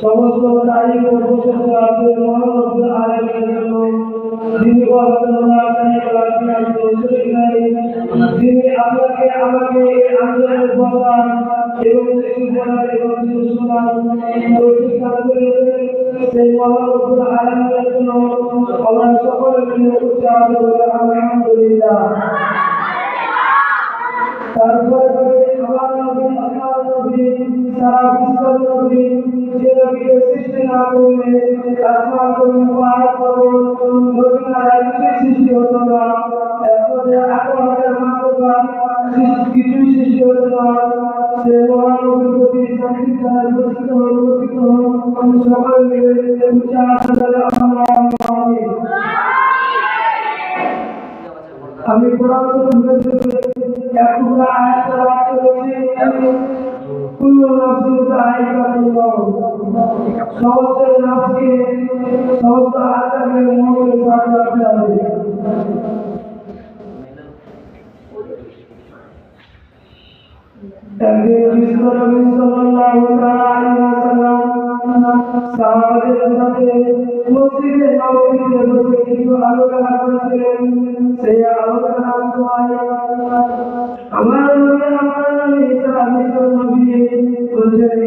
সমস্ত তারিখ ও প্রশংসা আছে মহান রব্বুল আলামিনের জন্য, যিনি যিনি আপনাকে আমাকে আঞ্চলিক ভাষা এবং কিছু বলার এবং কিছু শোনার তৌফিক দান করেছেন। সেই মহান রব্বুল আলামিনের জন্য আমরা সকলে মিলে উচ্চারণ করি আলহামদুলিল্লাহ। তারপরে আমার নবী আল্লাহর নবী সারা বিশ্বের নবী, যে নবীকে সৃষ্টি না করলে আসমান জমিন পাহাড় পর্বত নদী নালা কিছুই সৃষ্টি হতো না। এরপরে 18,000 মানবগান কিছুই সৃষ্টি হতো না। সে মহান নবীর প্রতি শান্তি দ্বারা বর্ষিত সকলে মিলে উচ্চারণ করে আমিন। আমি কোরআন শরীফের একটুকরা আয়াত তেলাওয়াত করেছি। কুল্লু নাফসিন যায়িকাতুল মাউত, সমস্ত নফসকে সমস্ত আত্মাকে মৌতের স্বাদ লাগতে হবে। একদিন বিশ্বনবী সাল্লাল্লাহু আলাইহি ওয়াসাল্লাম সাহাবাদের সাথে মসজিদে নববীতে বসে কিছু আলোচনা করছিলেন। সেই আলোচনার সময় আমার নবী সারা বিশ্বের নবী বলছেন,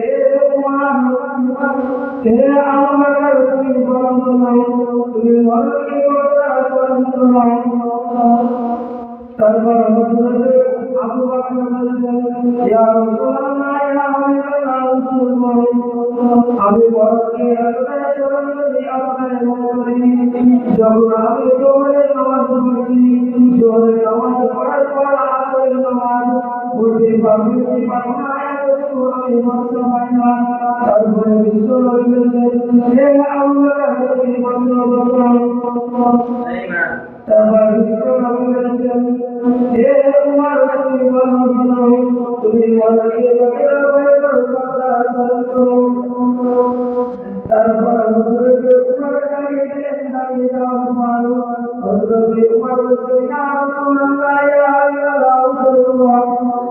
হে আবু বকর, তুমি বলুন তুমি মরণকে কতটা স্মরণ করো? তারপর হযরত আবু বকর বলছেন, ইয়া রাসূলুল্লাহ, ইয়া হাবিবাল্লাহ, আমি মরণকে এতটাই স্মরণ করি, এতটাই মনে করি, যখন আমি জোহরের নামাজ পড়ছি, জোহরের নামাজ পড়ার পর আসরের নামাজ পড়তে পারবো কি পারবো না আমি মস্ত পাই না। তারপরে বিশ্ব নবী বলছেন, হে আবু বকর, তুমি মস্ত বলো। তারপর বিশ্ব নবী বলছেন, হে উমর, তুমি বলো তুমি মরণকে কতটা ভয় করো, কতটা স্মরণ করো? তারপর হযরত উমর দাঁড়িয়ে যাওয়ার পর হযরত উমর বলছে, ইয়া রাসূলুল্লাহ, ইয়া হাবিবাল্লাহ,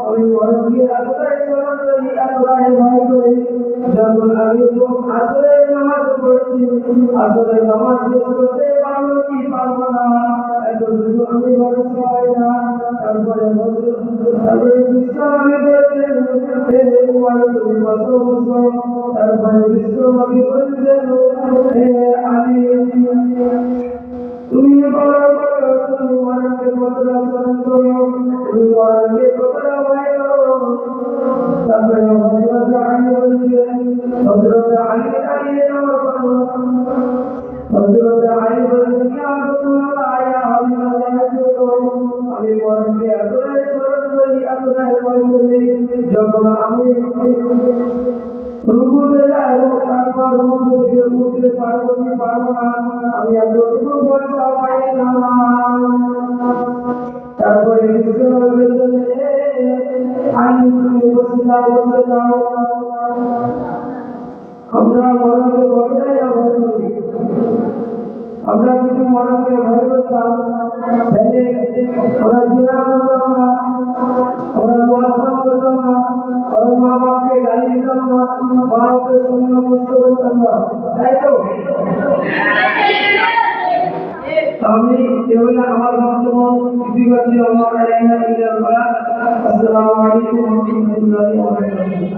আমি মরণকে এতটাই স্মরণ করি, এতটাই ভয় করি, যখন আমি আসরের নামাজ পড়ছি, আসরের নামাজ শেষ করতে পারবো কি পারবো না, এতটুকু আমি ভরসা পাই না। তারপরে বিশ্ব নবী বলছেন, হে উমর, তুমি বসো বসো। তারপরে বিশ্ব নবী বলছেন, হে আলী, তুমি বলো তুমি মরণকে কতটা স্মরণ করো, তুমি মরণকে কতটা ভয় করো? তারপরে হযরত আলী বলছেন, হযরত আলী দাঁড়িয়ে যাওয়ার পর হযরত আলী বলছেন, ইয়া রাসূলুল্লাহ, ইয়া হাবিবাল্লাহ, আমি মরণকে এতটাই স্মরণ করি, এতটাই ভয় করি, যখন আমি রুকুতে যাই, তারপর রুকু থেকে উঠতে পারবো কি পারবো না, আমি এতটুকু ভরসা পাই না। তারপরে বিশ্ব নবী বলছেন, আলী তুমি বসে যাও, বসে যাও। আমরা মরণকে কতটাই ভয় করি। আমরা যদি মরণকে ভয় করতাম তাহলে আমরা জিনা করতাম না, আমরা মহাত্মা করতাম না, আমরা মা বাপকে গালি দিতাম না, মা বাপকে সঙ্গে কষ্ট করতাম না, তাই তো? আমি কেবল আমার বক্তব্য ইতি করছি। আসসালামু আলাইকুম ওয়া রাহমাতুল্লাহি ওয়া বারাকাতুহু।